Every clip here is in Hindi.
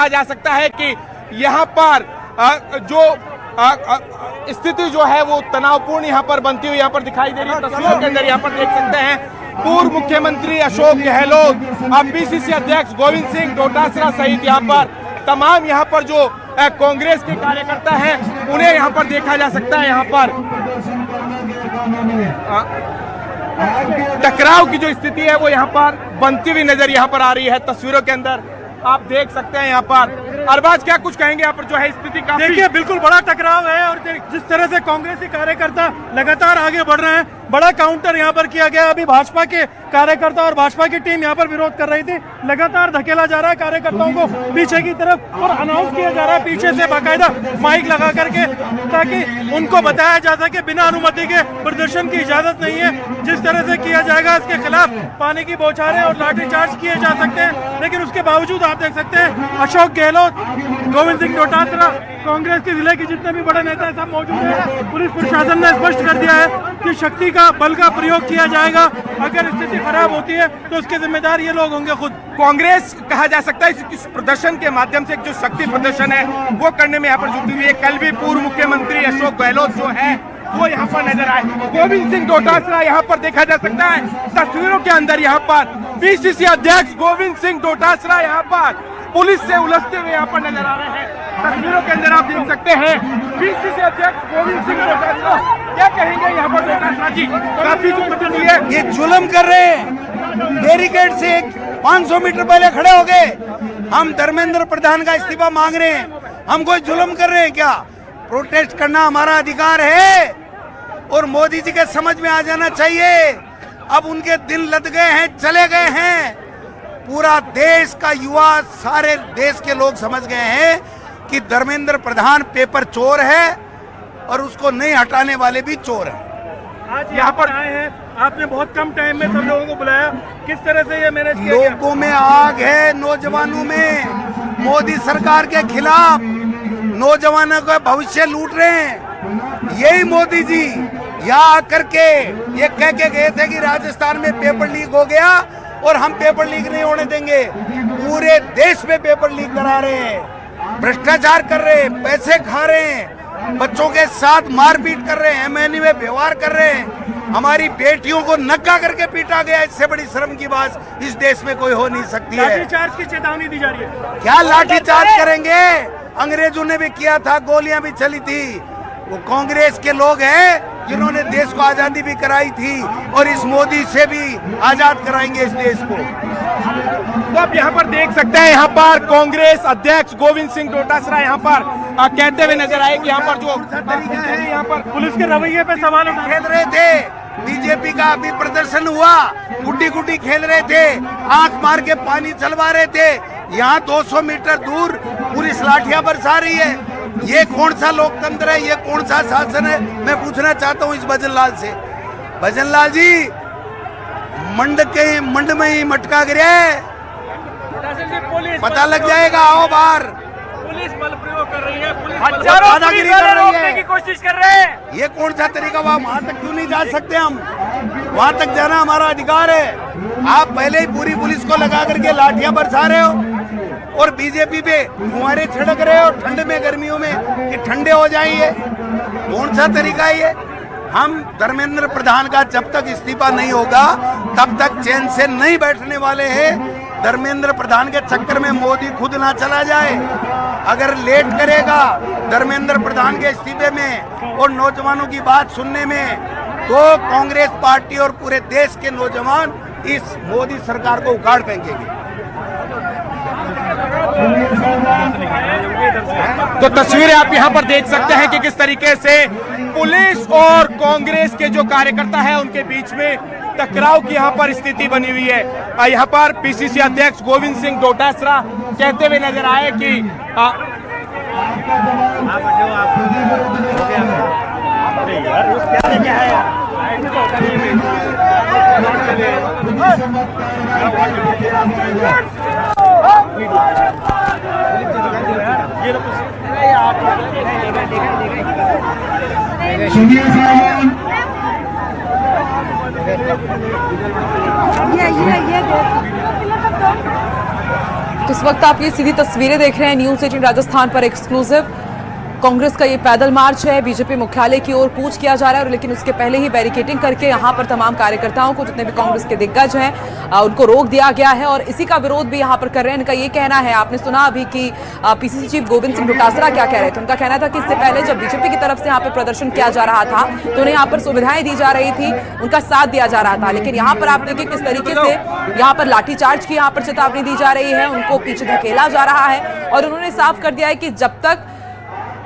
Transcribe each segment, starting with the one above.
कहा जा सकता है कि यहाँ पर जो स्थिति जो है वो तनावपूर्ण यहाँ पर बनती हुई यहाँ पर दिखाई दे रही है। तस्वीरों के अंदर यहाँ पर देख सकते हैं पूर्व मुख्यमंत्री अशोक गहलोत, पीसीसी अध्यक्ष गोविंद सिंह डोटासरा सहित यहाँ पर तमाम यहाँ पर जो कांग्रेस के कार्यकर्ता हैं उन्हें यहाँ पर देखा जा सकता है। यहाँ पर टकराव की जो स्थिति है वो यहाँ पर बनती हुई नजर यहाँ पर आ रही है। तस्वीरों के अंदर आप देख सकते हैं यहाँ पर। अरबाज क्या कुछ कहेंगे यहाँ पर जो है स्थिति काफी देखिए बिल्कुल बड़ा टकराव है और जिस तरह से कांग्रेसी कार्यकर्ता लगातार आगे बढ़ रहे हैं, बड़ा काउंटर यहाँ पर किया गया। अभी भाजपा के कार्यकर्ता और भाजपा की टीम यहाँ पर विरोध कर रही थी, लगातार धकेला जा रहा है कार्यकर्ताओं को पीछे की तरफ और अनाउंस किया जा रहा है पीछे से बाकायदा माइक लगा करके, ताकि उनको बताया जा सके बिना अनुमति के प्रदर्शन की इजाजत नहीं है। जिस तरह से किया जाएगा इसके खिलाफ पानी की बौछारें और लाठीचार्ज किए जा सकते हैं। लेकिन उसके बावजूद आप देख सकते हैं अशोक गहलोत, गोविंद सिंह डोटासरा, कांग्रेस के जिले के जितने भी बड़े नेता सब मौजूद हैं। पुलिस प्रशासन ने स्पष्ट कर दिया है कि शक्ति का बल का प्रयोग किया जाएगा। अगर स्थिति खराब होती है तो उसके जिम्मेदार ये लोग होंगे खुद। कांग्रेस कहा जा सकता है इस प्रदर्शन के माध्यम से जो शक्ति प्रदर्शन है वो करने में यहाँ पर जुटी हुई है। कल भी पूर्व मुख्यमंत्री अशोक गहलोत जो है वो यहाँ पर नजर आए। गोविंद सिंह डोटासरा यहाँ पर देखा जा सकता है तस्वीरों के अंदर। यहाँ पर पीसीसी अध्यक्ष गोविंद सिंह डोटासरा यहाँ पर पुलिस से उलझते हुए यहाँ पर नजर आ रहे हैं। तस्वीरों के अंदर आप देख सकते हैं पीसीसी अध्यक्ष गोविंद सिंह डोटासरा। क्या कहेंगे यहाँ पर डोटासरा जी? काफी जो मदद हुई है, ये जुल्म कर रहे हैं। बैरिकेड से 500 मीटर पहले खड़े हो गए। हम धर्मेंद्र प्रधान का इस्तीफा मांग रहे हैं। हम कोई जुल्म कर रहे हैं क्या? प्रोटेस्ट करना हमारा अधिकार है और मोदी जी के समझ में आ जाना चाहिए। अब उनके दिन लद गए हैं, चले गए हैं। पूरा देश का युवा, सारे देश के लोग समझ गए हैं कि धर्मेंद्र प्रधान पेपर चोर है और उसको नहीं हटाने वाले भी चोर हैं। आज यहाँ पर आए हैं, आपने बहुत कम टाइम में सब लोगों को बुलाया, किस तरह से ये मैनेज किया गया? लोगों में आग है, नौजवानों में। मोदी सरकार के खिलाफ नौजवानों का भविष्य लूट रहे हैं। यही मोदी जी यहाँ आकर के ये कह के गए थे कि राजस्थान में पेपर लीक हो गया और हम पेपर लीक नहीं होने देंगे। पूरे देश में पेपर लीक करा रहे हैं, भ्रष्टाचार कर रहे हैं, पैसे खा रहे हैं, बच्चों के साथ मारपीट कर रहे हैं, एमएनयू में व्यवहार कर रहे हैं। हमारी बेटियों को नंगा करके पीटा गया। इससे बड़ी शर्म की बात इस देश में कोई हो नहीं सकती है। लाठीचार्ज की चेतावनी दी जा रही है। क्या लाठीचार्ज करेंगे? अंग्रेजों ने भी किया था, गोलियां भी चली थी। वो कांग्रेस के लोग हैं जिन्होंने देश को आजादी भी कराई थी और इस मोदी से भी आजाद कराएंगे इस देश को। तो आप यहाँ पर देख सकते हैं यहाँ पर कांग्रेस अध्यक्ष गोविंद सिंह डोटासरा यहाँ पर कहते हुए नजर आए कि यहाँ पर जो तरीका है यहाँ पर पुलिस के रवैये पे सवाल खेल रहे थे। बीजेपी का अभी प्रदर्शन हुआ, गुड्डी गुड्डी खेल रहे थे, आंख मार के पानी चलवा रहे थे। यहाँ 200 मीटर दूर पुलिस लाठियां बरसा रही है। ये कौन सा लोकतंत्र है? ये कौन सा शासन है? मैं पूछना चाहता हूँ इस भजनलाल से। भजनलाल जी, मंड में ही मटका गिरा है, पता लग जाएगा। आओ बाहर। पुलिस बल प्रयोग कर रही है, दादागिरी कर रही है, की कोशिश कर रहे हैं। ये कौन सा तरीका? वहां तक क्यों नहीं जा सकते हम? वहां तक जाना हमारा अधिकार है। आप पहले ही पूरी पुलिस को लगा करके लाठियां बरसा रहे हो और बीजेपी पे फुहारे छिड़क रहे हो ठंड में, गर्मियों में, कि ठंडे हो जाइए। कौन सा तरीका है ये? हम धर्मेंद्र प्रधान का जब तक इस्तीफा नहीं होगा तब तक चैन से नहीं बैठने वाले हैं। धर्मेंद्र प्रधान के चक्कर में मोदी खुद ना चला जाए। अगर लेट करेगा धर्मेंद्र प्रधान के इस्तीफे में और नौजवानों की बात सुनने में, तो कांग्रेस पार्टी और पूरे देश के नौजवान इस मोदी सरकार को उखाड़ फेंकेंगे। तो तस्वीरें आप यहाँ पर देख सकते हैं कि किस तरीके से पुलिस और कांग्रेस के जो कार्यकर्ता है उनके बीच में टकराव की यहाँ पर स्थिति बनी हुई है। यहाँ पर पीसीसी अध्यक्ष गोविंद सिंह डोटासरा कहते हुए नजर आए कि तो इस वक्त आप ये सीधी तस्वीरें देख रहे हैं न्यूज़ 18 राजस्थान पर एक्सक्लूसिव। कांग्रेस का ये पैदल मार्च है, बीजेपी मुख्यालय की ओर कूच किया जा रहा है, लेकिन उसके पहले ही बैरिकेडिंग करके यहाँ पर तमाम कार्यकर्ताओं को, जितने भी कांग्रेस के दिग्गज हैं, उनको रोक दिया गया है और इसी का विरोध भी यहाँ पर कर रहे हैं। इनका ये कहना है, आपने सुना अभी कि पीसीसी चीफ गोविंद सिंह डोटासरा क्या कह रहे थे। उनका कहना था कि इससे पहले जब बीजेपी की तरफ से यहाँ पर प्रदर्शन किया जा रहा था तो उन्हें यहाँ पर सुविधाएं दी जा रही थी, उनका साथ दिया जा रहा था, लेकिन यहाँ पर आप देखिए किस तरीके से यहाँ पर लाठीचार्ज की यहाँ पर चेतावनी दी जा रही है, उनको पीछे धकेला जा रहा है और उन्होंने साफ कर दिया है कि जब तक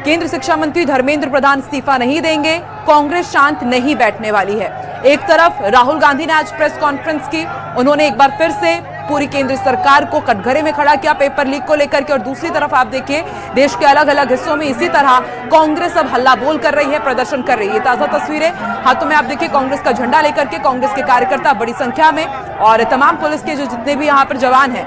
केंद्र शिक्षा मंत्री धर्मेंद्र प्रधान इस्तीफा नहीं देंगे, कांग्रेस शांत नहीं बैठने वाली है। एक तरफ राहुल गांधी ने आज प्रेस कॉन्फ्रेंस की, उन्होंने एक बार फिर से पूरी केंद्र सरकार को कटघरे में खड़ा किया पेपर लीक को लेकर के, और दूसरी तरफ आप देखिए देश के अलग अलग हिस्सों में इसी तरह कांग्रेस अब हल्ला बोल कर रही है, प्रदर्शन कर रही है। ताजा तस्वीरें हाथों में आप देखिए कांग्रेस का झंडा लेकर के कांग्रेस के कार्यकर्ता बड़ी संख्या में, और तमाम पुलिस के जो जितने भी यहाँ पर जवान हैं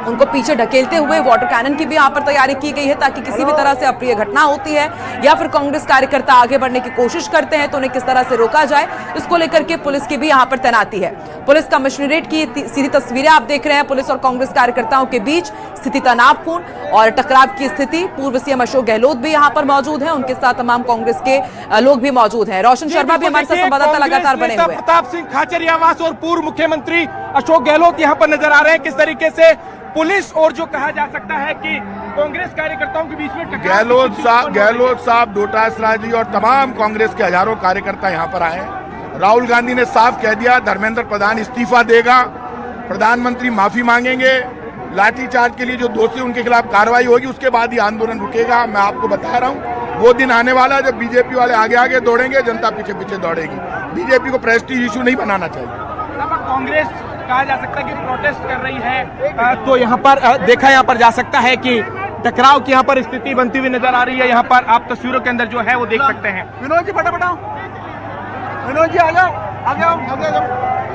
उनको पीछे ढकेलते हुए वाटर कैनन की भी यहाँ पर तैयारी की गई है, ताकि किसी भी तरह से अप्रिय घटना होती है या फिर कांग्रेस कार्यकर्ता आगे बढ़ने की कोशिश करते हैं तो उन्हें किस तरह से रोका जाए, इसको लेकर के पुलिस की भी यहाँ पर तैनाती है। पुलिस कमिश्नरेट की सीधी तस्वीरें आप देख रहे हैं, पुलिस और कांग्रेस कार्यकर्ताओं के बीच स्थिति तनावपूर्ण और टकराव की स्थिति। पूर्व सीएम अशोक गहलोत भी यहाँ पर मौजूद हैं, उनके साथ तमाम कांग्रेस के लोग भी मौजूद हैं। रोशन शर्मा भी हमारे साथ संवाददाता लगातार बने हुए हैं। प्रताप सिंह खाचरियावास और पूर्व मुख्यमंत्री अशोक गहलोत यहाँ पर नजर आ रहे हैं। किस तरीके से पुलिस और जो कहा जा सकता है कि कांग्रेस कार्यकर्ताओं के बीच में गहलोत साहब, डोटासरा जी और तमाम कांग्रेस के हजारों कार्यकर्ता यहाँ पर आए। राहुल गांधी ने साफ कह दिया धर्मेंद्र प्रधान इस्तीफा देगा, प्रधानमंत्री माफी मांगेंगे, लाठीचार्ज के लिए जो दोषी उनके खिलाफ कार्रवाई होगी उसके बाद ही आंदोलन रुकेगा। मैं आपको बता रहा हूँ वो दिन आने वाला है जब बीजेपी वाले आगे आगे दौड़ेंगे, जनता पीछे पीछे दौड़ेगी। बीजेपी को प्रेस्टीज इशू नहीं बनाना चाहिए। कांग्रेस कहा जा सकता है कि प्रोटेस्ट कर रही है, तो यहाँ पर देखा यहाँ पर जा सकता है कि टकराव की यहाँ पर स्थिति बनती हुई नजर आ रही है। यहाँ पर आप तस्वीरों के अंदर जो है वो देख सकते हैं। विनोद जी फटाफट आओ, विनोद जी आ जाओ, आगे आओ, आगे आओ।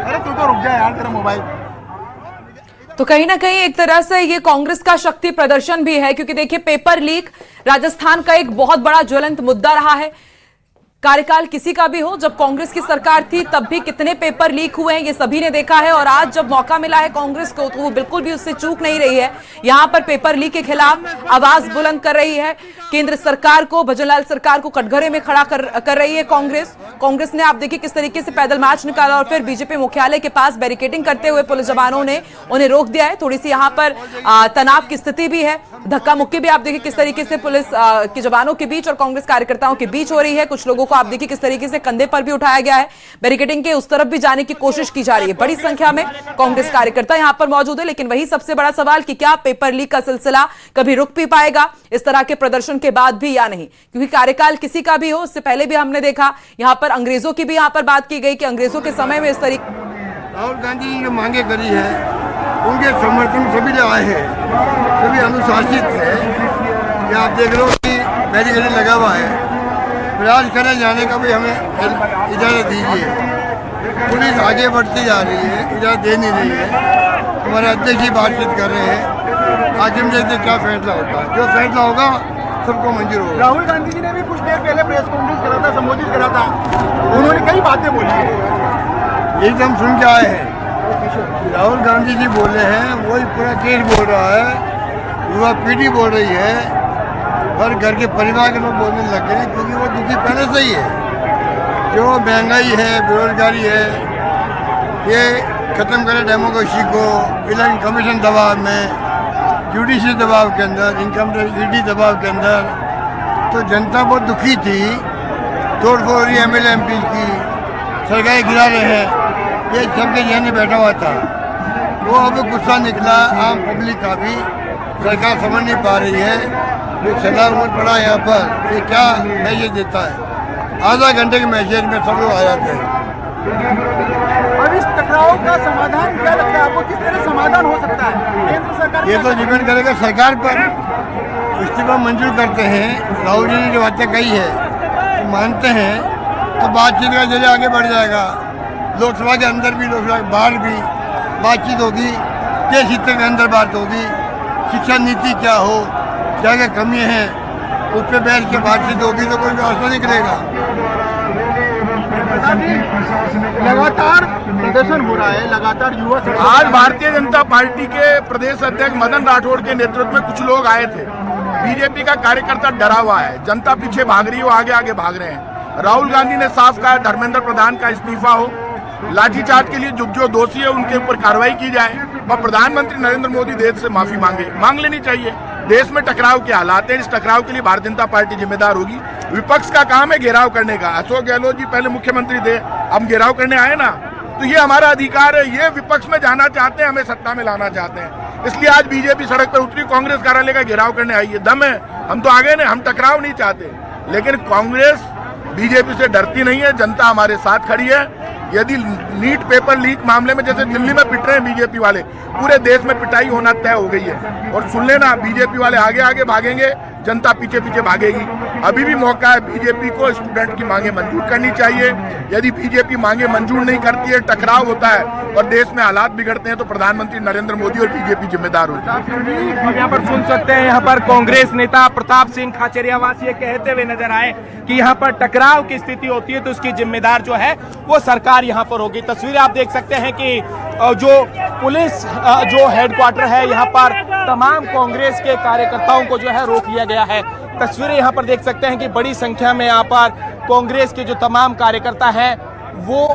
अरे तू तो रुक जा यार, तेरा मोबाइल। तो कहीं ना कहीं एक तरह से ये कांग्रेस का शक्ति प्रदर्शन भी है, क्योंकि देखिए पेपर लीक राजस्थान का एक बहुत बड़ा ज्वलंत मुद्दा रहा है। कार्यकाल किसी का भी हो, जब कांग्रेस की सरकार थी तब भी कितने पेपर लीक हुए हैं ये सभी ने देखा है, और आज जब मौका मिला है कांग्रेस को तो वो बिल्कुल भी उससे चूक नहीं रही है। यहां पर पेपर लीक के खिलाफ आवाज बुलंद कर रही है, केंद्र सरकार को, भजनलाल सरकार को कटघरे में खड़ा कर रही है कांग्रेस ने। आप देखिए किस तरीके से पैदल मार्च निकाला और फिर बीजेपी मुख्यालय के पास बैरिकेडिंग करते हुए पुलिस जवानों ने उन्हें रोक दिया है। थोड़ी सी यहाँ पर तनाव की स्थिति भी है, धक्का मुक्की भी आप देखिए किस तरीके से पुलिस के जवानों के बीच और कांग्रेस कार्यकर्ताओं के बीच हो रही है। कुछ लोगों को आप देखिए किस तरीके से कंधे पर भी उठाया गया है, बैरिकेडिंग के उस तरफ भी जाने की कोशिश की जा रही है। बड़ी संख्या में कांग्रेस कार्यकर्ता यहां पर मौजूद है, लेकिन वही सबसे बड़ा सवाल कि क्या पेपर लीक का सिलसिला कभी रुक भी पाएगा इस तरह के प्रदर्शन के बाद भी या नहीं, क्योंकि कार्यकाल किसी का भी हो, इससे पहले भी हमने देखा यहां पर अंग्रेजों की भी यहां पर बात की गई कि अंग्रेजों के समय में इस तरीके राहुल गांधी जी जो मांगे करी है उनके समर्थन सभी जो आए हैं, सभी अनुशासित है। ये आप देख लो कि बैरिकेड लगा हुआ है, प्रयास करें जाने का भी हमें इजाज़त दीजिए। पुलिस आगे बढ़ती जा रही है, इजाज़त दे नहीं रही है। हमारे अध्यक्ष जी बातचीत कर रहे हैं, आगे हम देखते क्या फैसला होता है। जो फैसला होगा सबको मंजूर होगा। राहुल गांधी जी ने भी कुछ देर पहले प्रेस कॉन्फ्रेंस करा था, संबोधित करा था, उन्होंने कई बातें बोली है। एकदम सुन के आए हैं, राहुल गांधी जी बोले हैं वही पूरा देश बोल रहा है, युवा पीढ़ी बोल रही है, हर घर के परिवार के लोग बोलने लगे हैं, क्योंकि वो दुखी पहले से ही है। जो महंगाई है, बेरोजगारी है, ये ख़त्म करें डेमोक्रेसी को, इलेक्शन कमीशन दबाव में, जुडिशरी दबाव के अंदर, इनकम टैक्स ईडी दबाव के अंदर, तो जनता बहुत दुखी थी। तोड़ फोड़ रही MLA MP की, सरकारें गिरा रहे हैं, ये सबके जहन में बैठा हुआ था। वो अब गुस्सा निकला आम पब्लिक का भी, सरकार समझ नहीं पा रही है। जो सलाह उम्र पड़ा यहाँ पर, ये क्या मैसेज देता है? आधा घंटे के मैसेज में सब लोग आ जाते हैं। अब इस टकराव का समाधान क्या लगता है आपको, किस तरह समाधान हो सकता है? केंद्र सरकार ये तो डिपेंड करेगा सरकार पर। इस्तीफा मंजूर करते हैं, राहुल जी ने जो बातें कही है तो मानते हैं, तो बातचीत का जरिए आगे बढ़ जाएगा। लोकसभा के अंदर भी, लोकसभा के बाहर भी बातचीत होगी, देश हित के अंदर बात होगी, शिक्षा नीति क्या हो, क्या क्या कमी है, उस पर बैठ के बातचीत होगी तो कोई रास्ता निकलेगा। लगातार प्रदर्शन हो रहा है, लगातार युवा आज भारतीय जनता पार्टी के प्रदेश अध्यक्ष मदन राठौड़ के नेतृत्व में कुछ लोग आए थे। बीजेपी का कार्यकर्ता डरा हुआ है, जनता पीछे भाग रही है, वो आगे आगे भाग रहे हैं। राहुल गांधी ने साफ कहा धर्मेंद्र प्रधान का इस्तीफा हो, लाठीचार्ज के लिए जो दोषी है उनके ऊपर कार्रवाई की जाए और प्रधानमंत्री नरेंद्र मोदी देश से माफी मांग लेनी चाहिए। देश में टकराव के हालात है, इस टकराव के लिए भारतीय जनता पार्टी जिम्मेदार होगी। विपक्ष का काम है घेराव करने का। अशोक गहलोत जी पहले मुख्यमंत्री थे, अब घेराव करने आए ना, तो ये हमारा अधिकार है। ये विपक्ष में जाना चाहते हैं, हमें सत्ता में लाना चाहते हैं, इसलिए आज बीजेपी सड़क पर उतरी, कांग्रेस कार्यालय का घेराव करने आई है। दम है, हम तो आगे नहीं, हम टकराव नहीं चाहते, लेकिन कांग्रेस बीजेपी से डरती नहीं है। जनता हमारे साथ खड़ी है। यदि नीट पेपर लीक मामले में जैसे दिल्ली में पिट रहे हैं बीजेपी वाले, पूरे देश में पिटाई होना तय हो गई है। और सुन लेना, बीजेपी वाले आगे आगे भागेंगे, जनता पीछे पीछे भागेगी। अभी भी मौका है, बीजेपी को स्टूडेंट की मांगे मंजूर करनी चाहिए। यदि बीजेपी मांगे मंजूर नहीं करती है, टकराव होता है और देश में हालात बिगड़ते हैं, तो प्रधानमंत्री नरेंद्र मोदी और बीजेपी जिम्मेदार होती है। हम यहाँ पर सुन सकते हैं, यहाँ पर कांग्रेस नेता प्रताप सिंह खाचरियावास ये कहते हुए नजर आए कि यहाँ पर टकराव की स्थिति होती है तो उसकी जिम्मेदार जो है वो सरकार यहाँ पर होगी। तस्वीरें आप देख सकते हैं कि जो पुलिस जो हेडक्वार्टर है, यहाँ पर तमाम कांग्रेस के कार्यकर्ताओं को जो है रोक लिया गया है। तस्वीरें यहाँ पर देख सकते हैं कि बड़ी संख्या में यहाँ पर कांग्रेस के जो तमाम कार्यकर्ता हैं वो